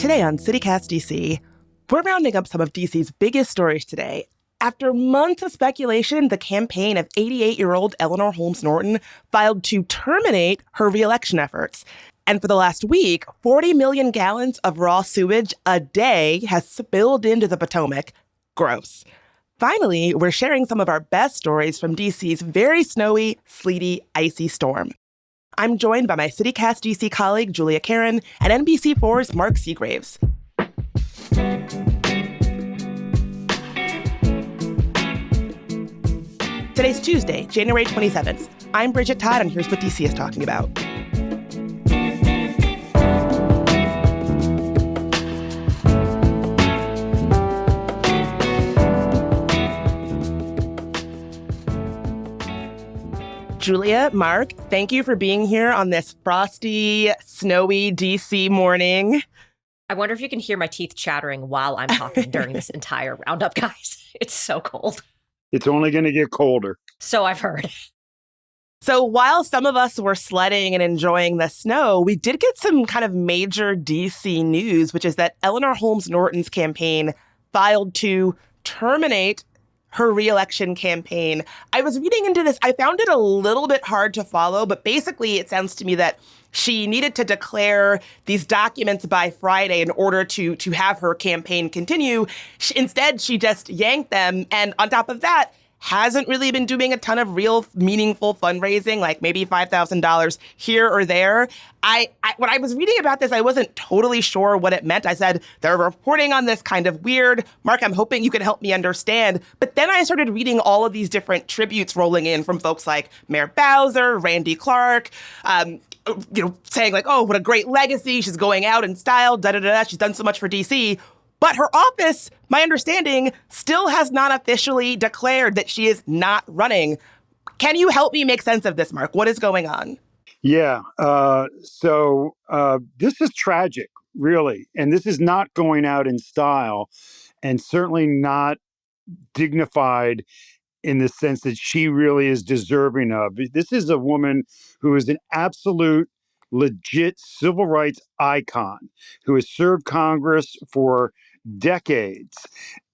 Today on CityCast DC, we're rounding up some of DC's biggest stories today. After months of speculation, the campaign of 88-year-old Eleanor Holmes Norton filed to terminate her re-election efforts. And for the last week, 40 million gallons of raw sewage a day has spilled into the Potomac. Gross. Finally, we're sharing some of our best stories from DC's very snowy, sleety, icy storm. I'm joined by my CityCast DC colleague, Julia Caron, and NBC4's Mark Seagraves. Today's Tuesday, January 27th. I'm Bridget Todd, and here's what DC is talking about. Julia, Mark, thank you for being here on this frosty, snowy DC morning. I wonder if you can hear my teeth chattering while I'm talking during this entire roundup, guys. It's so cold. It's only going to get colder. So I've heard. So while some of us were sledding and enjoying the snow, we did get some kind of major DC news, which is that Eleanor Holmes Norton's campaign filed to terminate her re-election campaign. I was reading into this. I found it a little bit hard to follow, but basically it sounds to me that she needed to declare these documents by Friday in order to have her campaign continue. Instead, she just yanked them. And on top of that, hasn't really been doing a ton of real meaningful fundraising, like maybe $5,000 here or there. When I was reading about this, I wasn't totally sure what it meant. I said, they're reporting on this kind of weird. Mark, I'm hoping you can help me understand. But then I started reading all of these different tributes rolling in from folks like Mayor Bowser, Randy Clark, saying like, oh, what a great legacy. She's going out in style, da-da-da. She's done so much for DC. But her office, my understanding, still has not officially declared that she is not running. Can you help me make sense of this, Mark? What is going on? Yeah. So this is tragic, really. And this is not going out in style and certainly not dignified in the sense that she really is deserving of. This is a woman who is an absolute, legit civil rights icon who has served Congress for decades.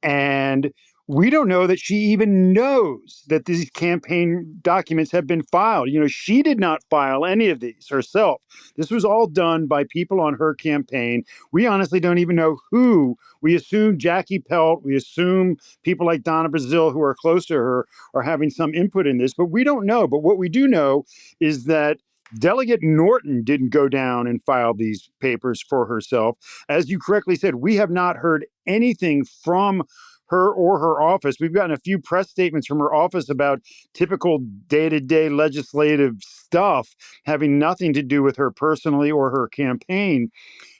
And we don't know that she even knows that these campaign documents have been filed. You know, she did not file any of these herself. This was all done by people on her campaign. We honestly don't even know who. We assume Jackie Pelt. We assume people like Donna Brazile, who are close to her, are having some input in this. But we don't know. But what we do know is that Delegate Norton didn't go down and file these papers for herself. As you correctly said, we have not heard anything from her or her office. We've gotten a few press statements from her office about typical day-to-day legislative stuff having nothing to do with her personally or her campaign.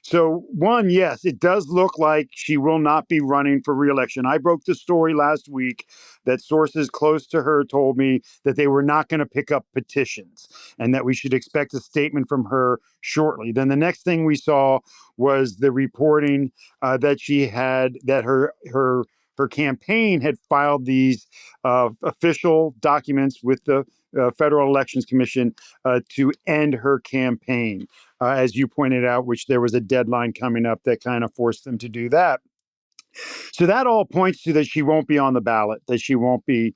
So one, yes, it does look like she will not be running for re-election. I broke the story last week that sources close to her told me that they were not going to pick up petitions and that we should expect a statement from her shortly. Then the next thing we saw was the reporting that she had, that her campaign had filed these official documents with the Federal Elections Commission to end her campaign. As you pointed out, which there was a deadline coming up that kind of forced them to do that. So that all points to that she won't be on the ballot, that she won't be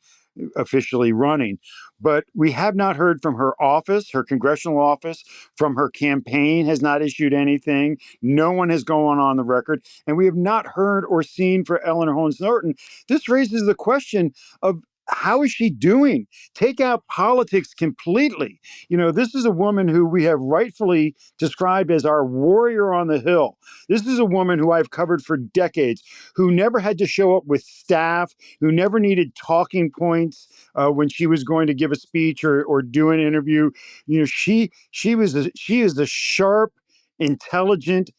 officially running. But we have not heard from her office, her congressional office, from her campaign has not issued anything. No one has gone on the record. And we have not heard or seen for Eleanor Holmes Norton. This raises the question of, how is she doing? Take out politics completely. You know, this is a woman who we have rightfully described as our warrior on the Hill. This is a woman who I've covered for decades, who never had to show up with staff, who never needed talking points when she was going to give a speech or do an interview. You know, she is a sharp, intelligent,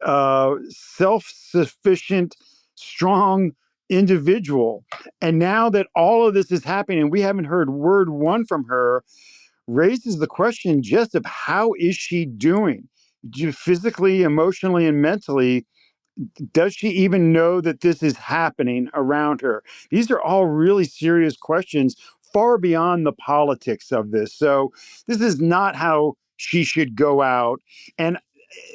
self-sufficient, strong individual. And now that all of this is happening and we haven't heard word one from her, raises the question just of how is she doing? Physically, emotionally, and mentally, does she even know that this is happening around her? These are all really serious questions, far beyond the politics of this. So this is not how she should go out. And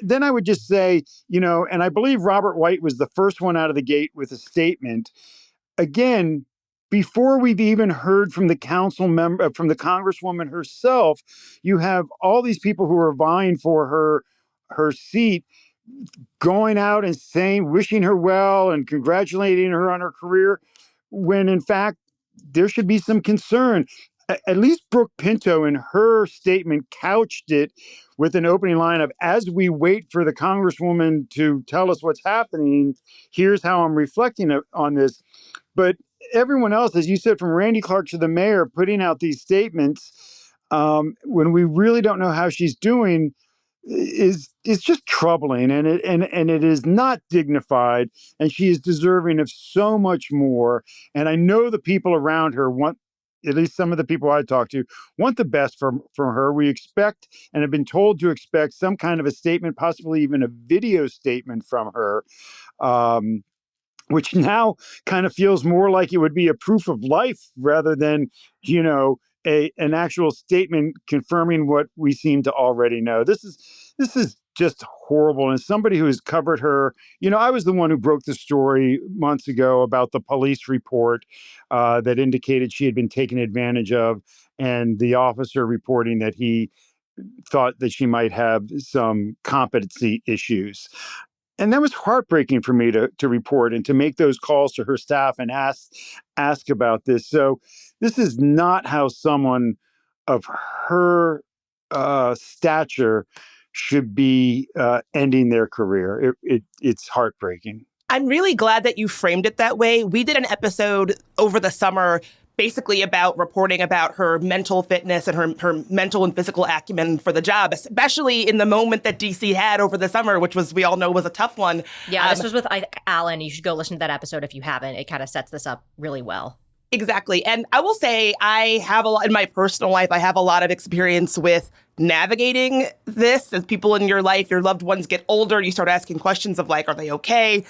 then I would just say, and I believe Robert White was the first one out of the gate with a statement. Again, before we've even heard from the council member, from the congresswoman herself, you have all these people who are vying for her seat going out and saying, wishing her well and congratulating her on her career, when in fact there should be some concern. At least Brooke Pinto in her statement couched it with an opening line of, as we wait for the congresswoman to tell us what's happening, here's how I'm reflecting on this. But everyone else, as you said, from Randy Clark to the mayor, putting out these statements when we really don't know how she's doing is just troubling, and it is not dignified, and she is deserving of so much more. And I know the people around her want, at least some of the people I talk to, want the best from her. We expect and have been told to expect some kind of a statement, possibly even a video statement from her. Which now kind of feels more like it would be a proof of life rather than, an actual statement confirming what we seem to already know. This is just horrible. And somebody who has covered her, I was the one who broke the story months ago about the police report that indicated she had been taken advantage of, and the officer reporting that he thought that she might have some competency issues. And that was heartbreaking for me to report and to make those calls to her staff and ask about this. So this is not how someone of her stature should be ending their career. It's heartbreaking. I'm really glad that you framed it that way. We did an episode over the summer basically about reporting about her mental fitness and her mental and physical acumen for the job, especially in the moment that DC had over the summer, which was, we all know, was a tough one. Yeah, this was with Alan. You should go listen to that episode if you haven't. It kind of sets this up really well. Exactly. And I will say I have a lot in my personal life. I have a lot of experience with navigating this. As people in your life, your loved ones get older, you start asking questions of like, are they okay?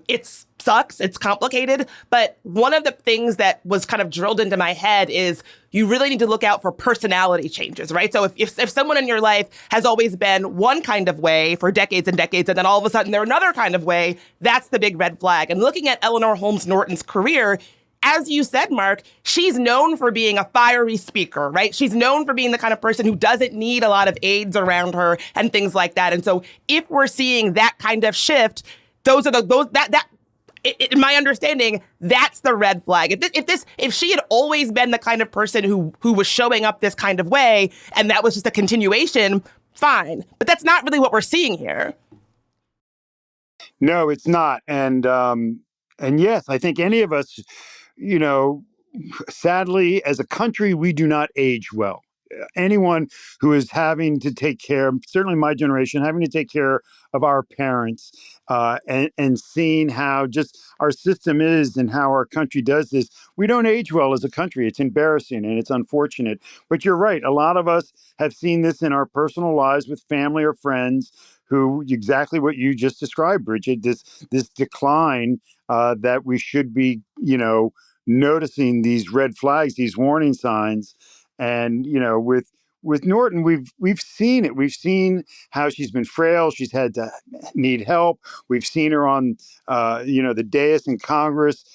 It sucks. It's complicated. But one of the things that was kind of drilled into my head is you really need to look out for personality changes, right? So if someone in your life has always been one kind of way for decades and decades, and then all of a sudden they're another kind of way, that's the big red flag. And looking at Eleanor Holmes Norton's career, as you said, Mark, she's known for being a fiery speaker, right? She's known for being the kind of person who doesn't need a lot of aides around her and things like that. And so if we're seeing that kind of shift, in my understanding, that's the red flag. If she had always been the kind of person who was showing up this kind of way, and that was just a continuation, fine. But that's not really what we're seeing here. No, it's not. And yes, I think any of us, sadly, as a country, we do not age well. Anyone who is having to take care, certainly my generation, having to take care of our parents and seeing how just our system is and how our country does this, we don't age well as a country. It's embarrassing and it's unfortunate. But you're right. A lot of us have seen this in our personal lives with family or friends who, exactly what you just described, Bridget, this decline that we should be, noticing these red flags, these warning signs. And, with Norton, we've seen it. We've seen how she's been frail. She's had to need help. We've seen her on, the dais in Congress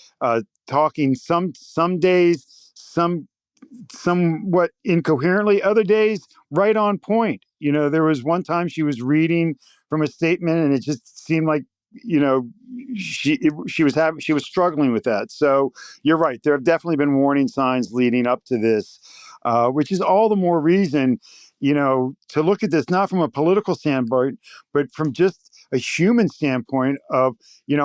talking some days, somewhat incoherently, other days right on point. There was one time she was reading from a statement, and it just seemed like she was struggling with that. So you're right. There have definitely been warning signs leading up to this, which is all the more reason, to look at this not from a political standpoint, but from just a human standpoint of,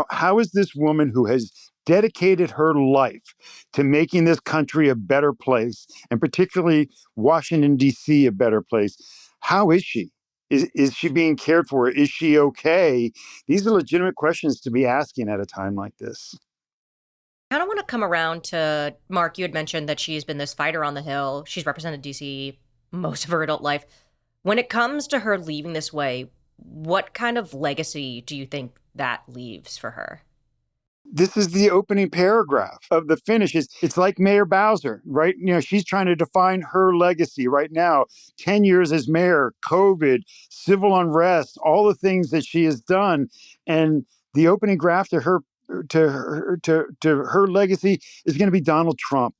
how is this woman who has dedicated her life to making this country a better place, and particularly Washington, D.C. a better place. How is she? Is she being cared for? Is she okay? These are legitimate questions to be asking at a time like this. I kind of want to come around to, Mark, you had mentioned that she's been this fighter on the Hill. She's represented D.C. most of her adult life. When it comes to her leaving this way, what kind of legacy do you think that leaves for her? This is the opening paragraph of the finish. It's like Mayor Bowser, right? She's trying to define her legacy right now. 10 years as mayor, COVID, civil unrest, all the things that she has done. And the opening graph to her legacy is going to be Donald Trump,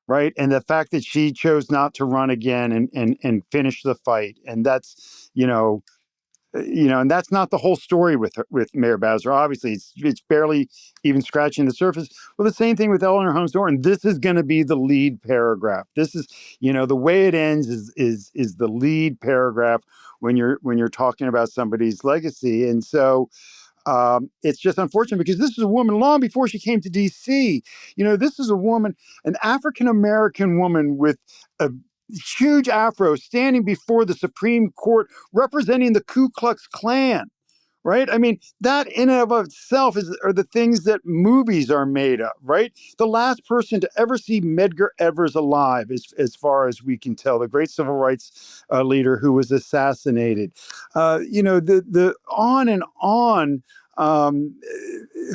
right? And the fact that she chose not to run again and finish the fight. And that's, and that's not the whole story with Mayor Bowser. Obviously, it's barely even scratching the surface. Well, the same thing with Eleanor Holmes Norton. This is going to be the lead paragraph. This is, the way it ends is the lead paragraph when you're talking about somebody's legacy. And so it's just unfortunate because this is a woman long before she came to D.C. This is a woman, an African American woman with a huge afro standing before the Supreme Court representing the Ku Klux Klan. Right? I mean, that in and of itself are the things that movies are made of, right? The last person to ever see Medgar Evers alive, as far as we can tell, the great civil rights leader who was assassinated. The on and on. Um,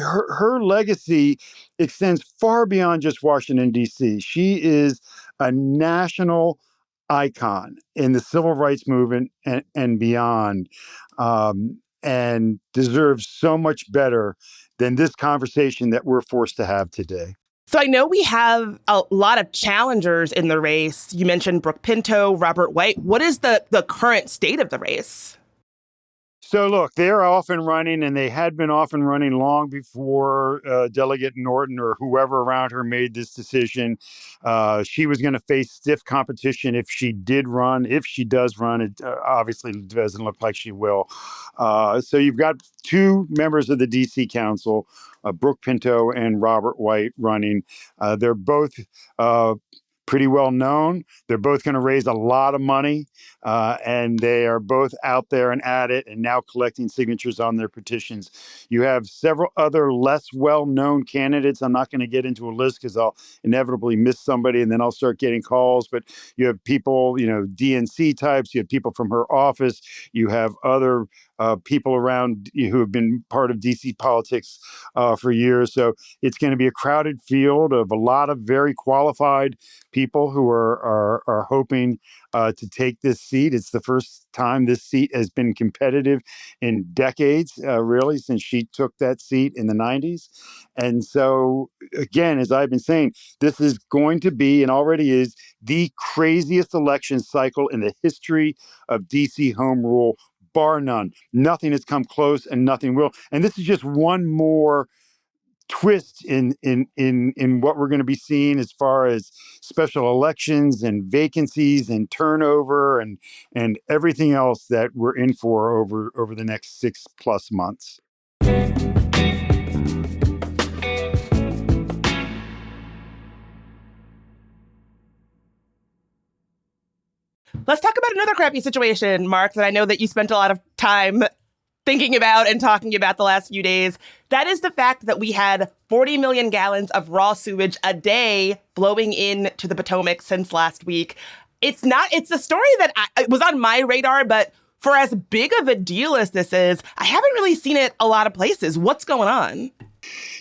her legacy extends far beyond just Washington, D.C. She is a national icon in the civil rights movement and beyond. And deserves so much better than this conversation that we're forced to have today. So I know we have a lot of challengers in the race. You mentioned Brooke Pinto, Robert White. What is the current state of the race? So look, they're off and running, and they had been off and running long before Delegate Norton or whoever around her made this decision. She was going to face stiff competition if she did run. If she does run, it obviously doesn't look like she will. So you've got two members of the D.C. Council, Brooke Pinto and Robert White, running. They're both pretty well known. They're both going to raise a lot of money, and they are both out there and at it and now collecting signatures on their petitions. You have several other less well-known candidates. I'm not going to get into a list because I'll inevitably miss somebody and then I'll start getting calls. But you have people, DNC types. You have people from her office. You have other people around who have been part of DC politics for years. So it's going to be a crowded field of a lot of very qualified people who are hoping to take this seat. It's the first time this seat has been competitive in decades, really, since she took that seat in the 90s. And so, again, as I've been saying, this is going to be and already is the craziest election cycle in the history of DC home rule, bar none. Nothing has come close and nothing will. And this is just one more twist in what we're going to be seeing as far as special elections and vacancies and turnover and everything else that we're in for over the next 6+ months. Let's talk about another crappy situation, Mark, that I know that you spent a lot of time thinking about and talking about the last few days. That is the fact that we had 40 million gallons of raw sewage a day blowing into the Potomac since last week. It's a story that it was on my radar, but for as big of a deal as this is, I haven't really seen it a lot of places. What's going on?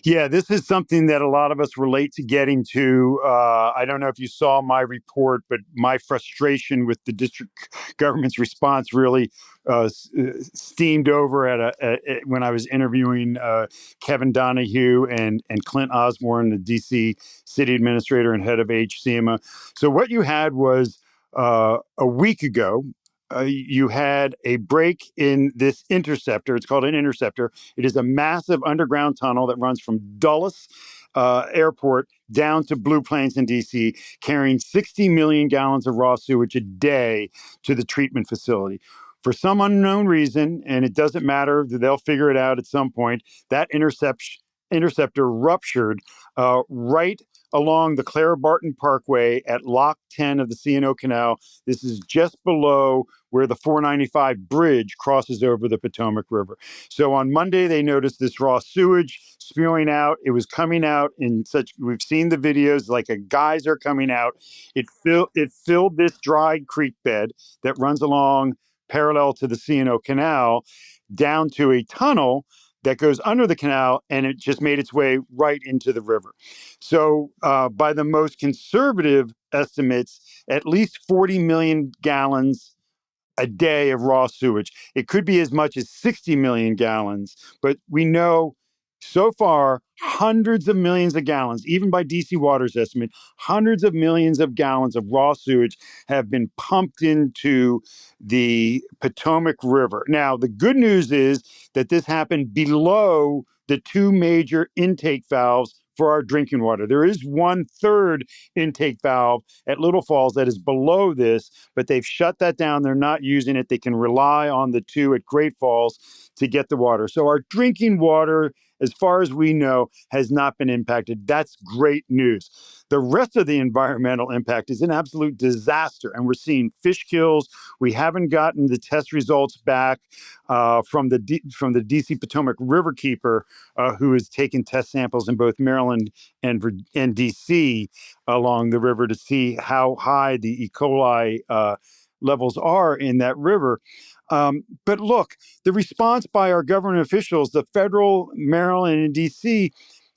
Yeah, this is something that a lot of us relate to getting to. I don't know if you saw my report, but my frustration with the district government's response really steamed over when I was interviewing Kevin Donahue and Clint Osborne, the DC city administrator and head of HCMA. So what you had was a week ago, you had a break in this interceptor. It's called an interceptor. It is a massive underground tunnel that runs from Dulles Airport down to Blue Plains in D.C., carrying 60 million gallons of raw sewage a day to the treatment facility. For some unknown reason, and it doesn't matter, they'll figure it out at some point, that interceptor ruptured right along the Clara Barton Parkway at Lock 10 of the C&O Canal. This is just below where the 495 bridge crosses over the Potomac River. So on Monday, they noticed this raw sewage spewing out. It was coming out in we've seen the videos, like a geyser coming out. It filled this dry creek bed that runs along parallel to the C&O Canal down to a tunnel that goes under the canal, and it just made its way right into the river. So by the most conservative estimates, at least 40 million gallons a day of raw sewage. It could be as much as 60 million gallons, but we know so far hundreds of millions of gallons, even by DC Water's estimate, hundreds of millions of gallons of raw sewage have been pumped into the Potomac River. Now, the good news is that this happened below the two major intake valves for our drinking water. There is one third intake valve at Little Falls that is below this, but they've shut that down. They're not using it. They can rely on the two at Great Falls to get the water. So our drinking water, as far as we know, has not been impacted. That's great news. The rest of the environmental impact is an absolute disaster, and we're seeing fish kills. We haven't gotten the test results back from the DC Potomac Riverkeeper, who has taken test samples in both Maryland and DC along the river to see how high the E. coli levels are in that river. But look, the response by our government officials, the federal, Maryland, and DC,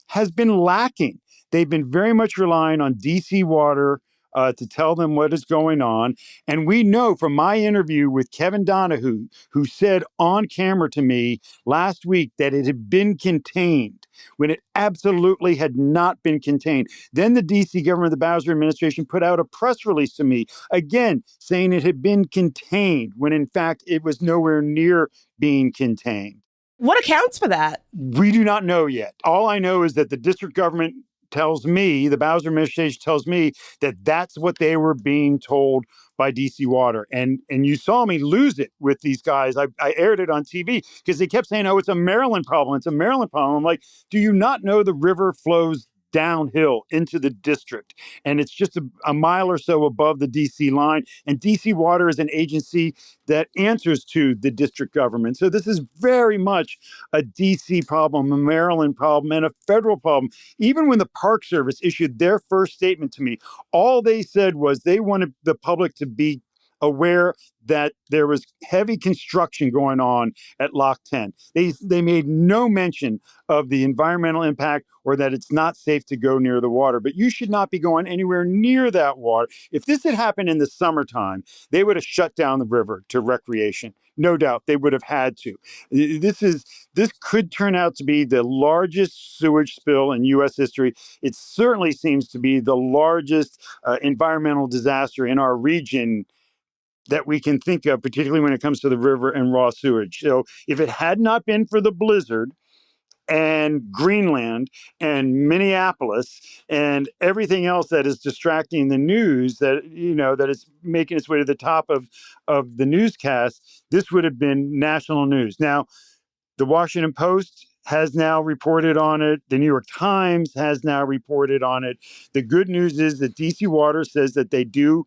has been lacking. They've been very much relying on DC Water to tell them what is going on. And we know from my interview with Kevin Donahue, who said on camera to me last week that it had been contained when it absolutely had not been contained. Then the DC government, the Bowser administration, put out a press release to me, again, saying it had been contained when in fact it was nowhere near being contained. What accounts for that? We do not know yet. All I know is that the district government tells me, the Bowser administration tells me that that's what they were being told by DC Water. And you saw me lose it with these guys. I aired it on TV because they kept saying, oh, it's a Maryland problem. It's a Maryland problem. I'm like, do you not know the river flows downhill into the district? And it's just a mile or so above the DC line. And DC Water is an agency that answers to the district government. So this is very much a DC problem, a Maryland problem, and a federal problem. Even when the Park Service issued their first statement to me, all they said was they wanted the public to be aware that there was heavy construction going on at Lock 10. They made no mention of the environmental impact or that it's not safe to go near the water. But you should not be going anywhere near that water. If this had happened in the summertime, they would have shut down the river to recreation. No doubt they would have had to. This could turn out to be the largest sewage spill in U.S. history. It certainly seems to be the largest environmental disaster in our region that we can think of, particularly when it comes to the river and raw sewage. So if it had not been for the blizzard and Greenland and Minneapolis and everything else that is distracting the news, that that is making its way to the top of the newscast, this would have been national news. Now, the Washington Post has now reported on it. The New York Times has now reported on it. The good news is that DC Water says that they do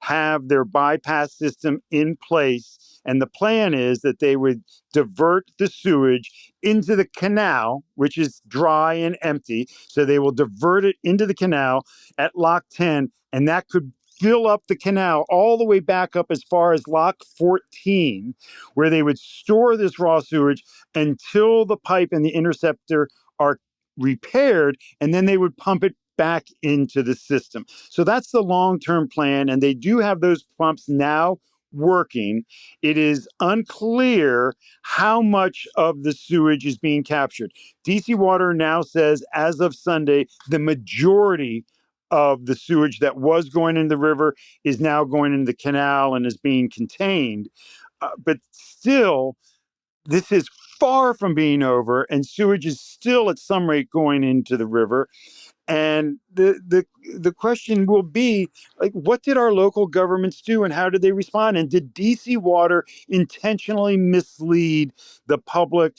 have their bypass system in place. And the plan is that they would divert the sewage into the canal, which is dry and empty. So they will divert it into the canal at Lock 10, and that could fill up the canal all the way back up as far as Lock 14, where they would store this raw sewage until the pipe and the interceptor are repaired, and then they would pump it back into the system. So that's the long-term plan, and they do have those pumps now working. It is unclear how much of the sewage is being captured. DC Water now says, as of Sunday, the majority of the sewage that was going in the river is now going into the canal and is being contained. But still, this is far from being over, and sewage is still at some rate going into the river. And the question will be, like, what did our local governments do and how did they respond? And did DC Water intentionally mislead the public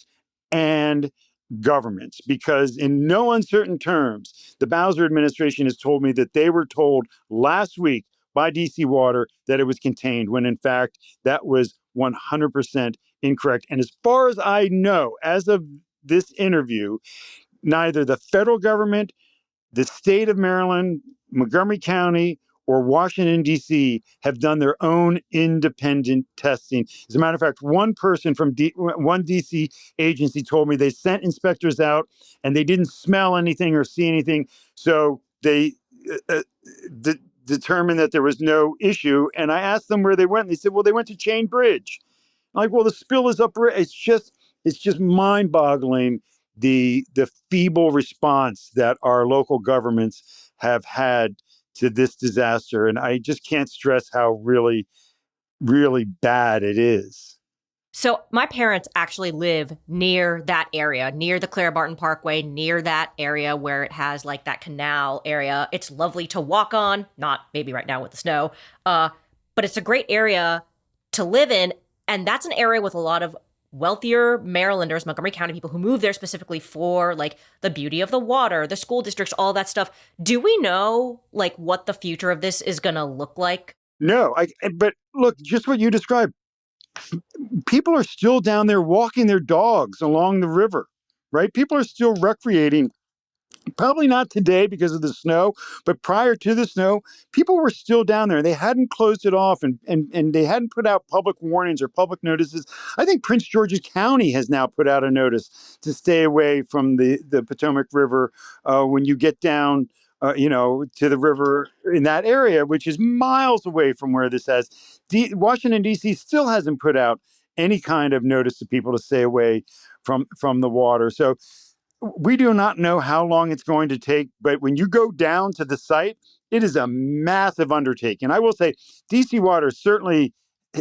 and governments? Because in no uncertain terms, the Bowser administration has told me that they were told last week by DC Water that it was contained, when in fact that was 100% incorrect. And as far as I know, as of this interview, neither the federal government, the state of Maryland, Montgomery County, or Washington, D.C. have done their own independent testing. As a matter of fact, one person from one D.C. agency told me they sent inspectors out and they didn't smell anything or see anything. So they determined that there was no issue. And I asked them where they went. And they said, well, they went to Chain Bridge. I'm like, well, the spill is up. It's just mind-boggling the feeble response that our local governments have had to this disaster. And I just can't stress how really, really bad it is. So my parents actually live near that area, near the Clara Barton Parkway, near that area where it has like that canal area. It's lovely to walk on, not maybe right now with the snow, but it's a great area to live in. And that's an area with a lot of wealthier Marylanders, Montgomery County people who move there specifically for like the beauty of the water, the school districts, all that stuff. Do we know like what the future of this is going to look like? No, but look, just what you described. People are still down there walking their dogs along the river, right? People are still recreating. Probably not today because of the snow, but prior to the snow, people were still down there. They hadn't closed it off and they hadn't put out public warnings or public notices. I think Prince George's County has now put out a notice to stay away from the Potomac River when you get down, to the river in that area, which is miles away from where this has. Washington, D.C. still hasn't put out any kind of notice to people to stay away from the water. So we do not know how long it's going to take, but when you go down to the site, it is a massive undertaking. I will say DC Water certainly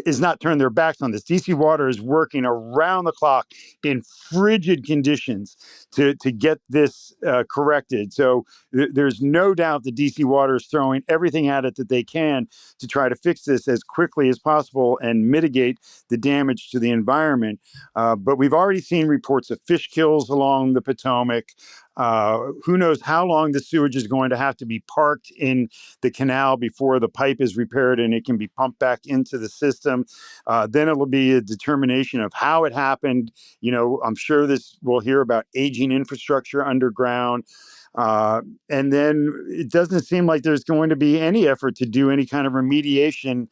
is not turned their backs on this. DC Water is working around the clock in frigid conditions to get this corrected. So there's no doubt that DC Water is throwing everything at it that they can to try to fix this as quickly as possible and mitigate the damage to the environment. But we've already seen reports of fish kills along the Potomac. Who knows how long the sewage is going to have to be parked in the canal before the pipe is repaired and it can be pumped back into the system. Then it will be a determination of how it happened. I'm sure we'll hear about aging infrastructure underground. And then it doesn't seem like there's going to be any effort to do any kind of remediation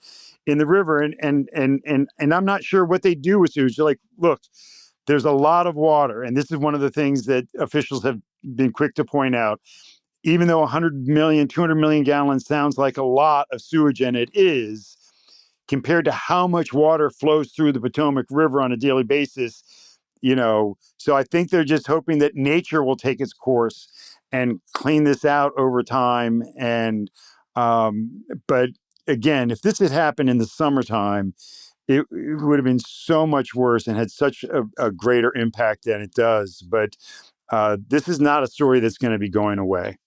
in the river. And I'm not sure what they do with sewage. They're like, look, there's a lot of water. And this is one of the things that officials have been quick to point out. Even though 100 million, 200 million gallons sounds like a lot of sewage, and it is, compared to how much water flows through the Potomac River on a daily basis, so I think they're just hoping that nature will take its course and clean this out over time. But again, if this had happened in the summertime, it would have been so much worse and had such a greater impact than it does. But this is not a story that's going to be going away.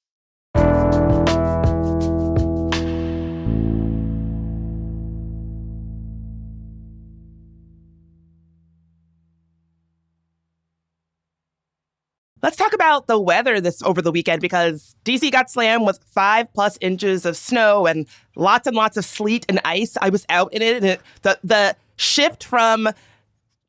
Let's talk about the weather this over the weekend because DC got slammed with 5+ inches of snow and lots of sleet and ice. I was out in it, and the shift from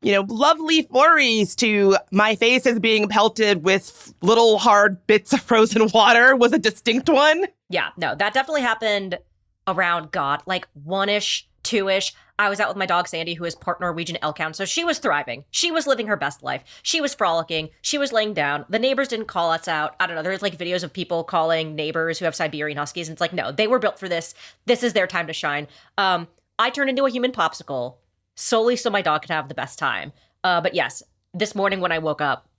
lovely flurries to my face is being pelted with little hard bits of frozen water was a distinct one. Yeah, no, that definitely happened around, God, like 1-ish, 2-ish. I was out with my dog, Sandy, who is part Norwegian elk hound. So she was thriving. She was living her best life. She was frolicking. She was laying down. The neighbors didn't call us out. I don't know. There's like videos of people calling neighbors who have Siberian Huskies. And it's like, no, they were built for this. This is their time to shine. I turned into a human popsicle solely so my dog could have the best time. But yes, this morning when I woke up,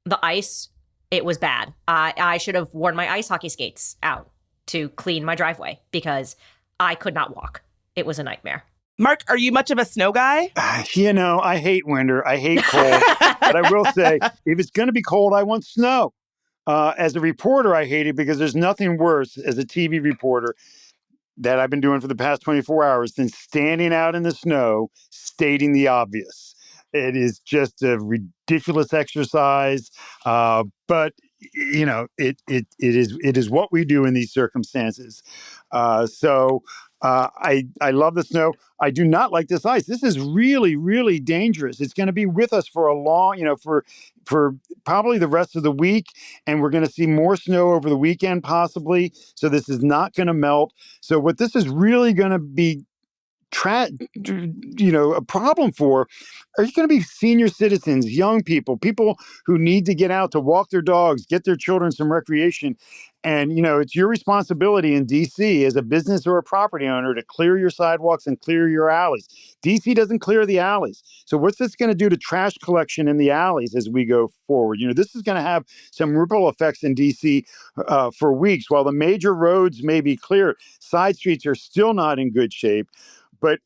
the ice, it was bad. I should have worn my ice hockey skates out to clean my driveway because I could not walk. It was a nightmare. Mark, are you much of a snow guy? I hate winter. I hate cold. But I will say, if it's going to be cold, I want snow. As a reporter, I hate it because there's nothing worse as a TV reporter that I've been doing for the past 24 hours than standing out in the snow, stating the obvious. It is just a ridiculous exercise. But it is what we do in these circumstances. So I love the snow. I do not like this ice. This is really, really dangerous. It's going to be with us for a long, for probably the rest of the week, and we're going to see more snow over the weekend possibly. So this is not going to melt. So what this is really going to be a problem for are going to be senior citizens, young people, people who need to get out to walk their dogs, get their children some recreation. And, it's your responsibility in DC as a business or a property owner to clear your sidewalks and clear your alleys. DC doesn't clear the alleys. So what's this going to do to trash collection in the alleys as we go forward? This is going to have some ripple effects in DC for weeks. While the major roads may be clear, side streets are still not in good shape. But,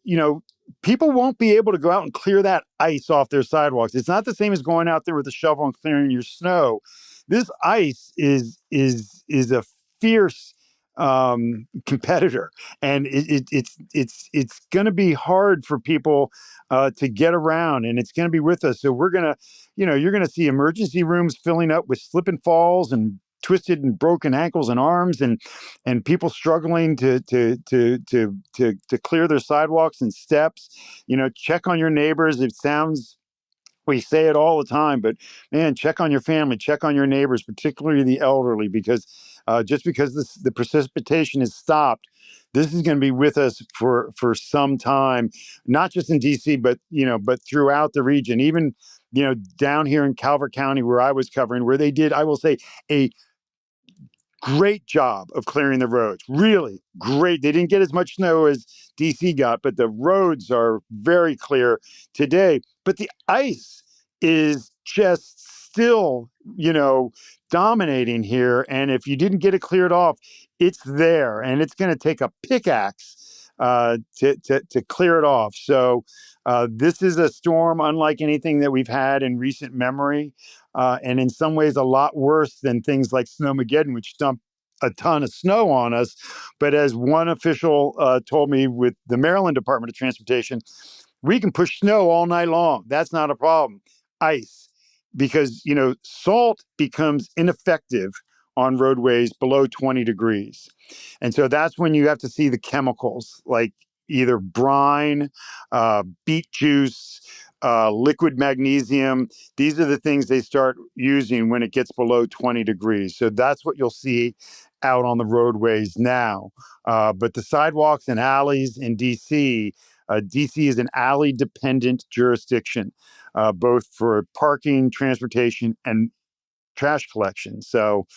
people won't be able to go out and clear that ice off their sidewalks. It's not the same as going out there with a shovel and clearing your snow. This ice is a fierce competitor, and it's going to be hard for people to get around, and it's going to be with us. So we're gonna, you're going to see emergency rooms filling up with slip and falls and twisted and broken ankles and arms, and people struggling to clear their sidewalks and steps. Check on your neighbors. We say it all the time, but man, check on your family, check on your neighbors, particularly the elderly, because just because the precipitation is stopped, this is going to be with us for some time, not just in DC, but throughout the region. Even down here in Calvert County, where I was covering, where they did, I will say, a great job of clearing the roads. Really great. They didn't get as much snow as DC got, but the roads are very clear today. But the ice is just still, dominating here. And if you didn't get it cleared off, it's there, and it's going to take a pickaxe to clear it off. So this is a storm unlike anything that we've had in recent memory. And in some ways a lot worse than things like Snowmageddon, which dumped a ton of snow on us. But as one official told me with the Maryland Department of Transportation, we can push snow all night long. That's not a problem. Ice, because, salt becomes ineffective on roadways below 20 degrees. And so that's when you have to see the chemicals like either brine, beet juice, liquid magnesium. These are the things they start using when it gets below 20 degrees. So that's what you'll see out on the roadways now. But the sidewalks and alleys in DC, DC is an alley-dependent jurisdiction, both for parking, transportation, and trash collection. So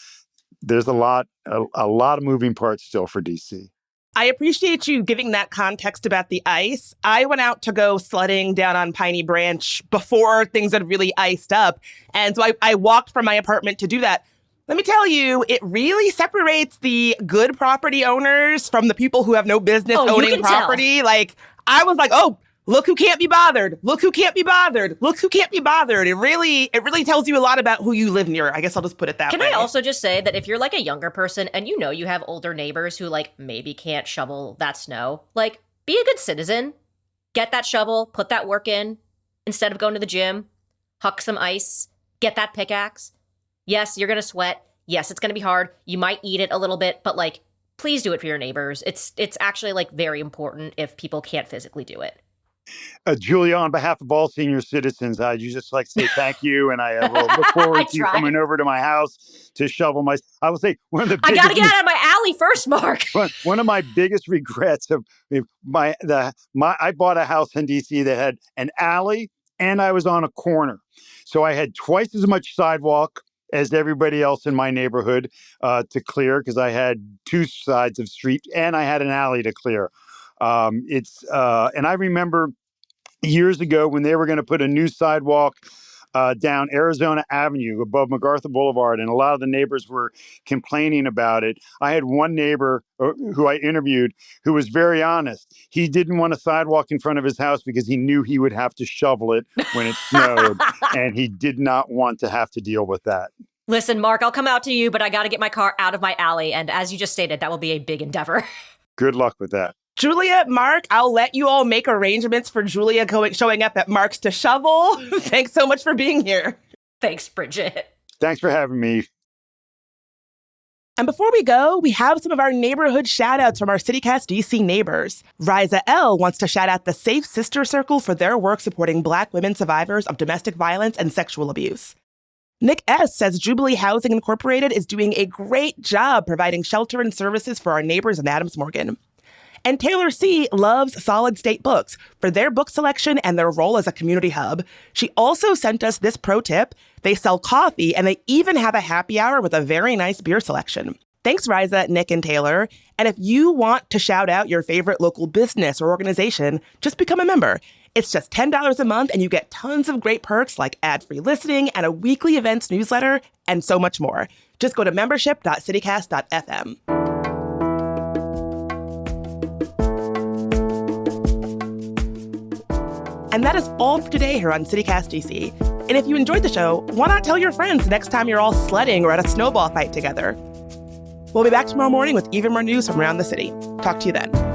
there's a lot of moving parts still for DC. I appreciate you giving that context about the ice. I went out to go sledding down on Piney Branch before things had really iced up. And so I walked from my apartment to do that. Let me tell you, it really separates the good property owners from the people who have no business owning property. Tell. Like, I was like, oh, look who can't be bothered. Look who can't be bothered. Look who can't be bothered. It really tells you a lot about who you live near. I guess I'll just put it that way. Can I also just say that if you're like a younger person and you have older neighbors who like maybe can't shovel that snow, like be a good citizen. Get that shovel, put that work in. Instead of going to the gym, huck some ice, get that pickaxe. Yes, you're going to sweat. Yes, it's going to be hard. You might eat it a little bit, but like please do it for your neighbors. It's actually like very important if people can't physically do it. Julia, on behalf of all senior citizens, I'd just like to say thank you, and I will look forward to you coming over to my house to shovel my. I will say one of the. I gotta get out of my alley first, Mark. One of my biggest regrets of I bought a house in DC that had an alley, and I was on a corner, so I had twice as much sidewalk as everybody else in my neighborhood to clear, because I had two sides of street and I had an alley to clear. And I remember years ago when they were going to put a new sidewalk down Arizona Avenue above MacArthur Boulevard, and a lot of the neighbors were complaining about it. I had one neighbor who I interviewed who was very honest. He didn't want a sidewalk in front of his house because he knew he would have to shovel it when it snowed, and he did not want to have to deal with that. Listen, Mark, I'll come out to you, but I got to get my car out of my alley. And as you just stated, that will be a big endeavor. Good luck with that. Julia, Mark, I'll let you all make arrangements for Julia showing up at Mark's to shovel. Thanks so much for being here. Thanks, Bridget. Thanks for having me. And before we go, we have some of our neighborhood shout-outs from our CityCast DC neighbors. Riza L. wants to shout out the Safe Sister Circle for their work supporting Black women survivors of domestic violence and sexual abuse. Nick S. says Jubilee Housing Incorporated is doing a great job providing shelter and services for our neighbors in Adams Morgan. And Taylor C. loves Solid State Books for their book selection and their role as a community hub. She also sent us this pro tip. They sell coffee, and they even have a happy hour with a very nice beer selection. Thanks, Riza, Nick, and Taylor. And if you want to shout out your favorite local business or organization, just become a member. It's just $10 a month, and you get tons of great perks like ad-free listening and a weekly events newsletter, and so much more. Just go to membership.citycast.fm. And that is all for today here on CityCast DC. And if you enjoyed the show, why not tell your friends next time you're all sledding or at a snowball fight together? We'll be back tomorrow morning with even more news from around the city. Talk to you then.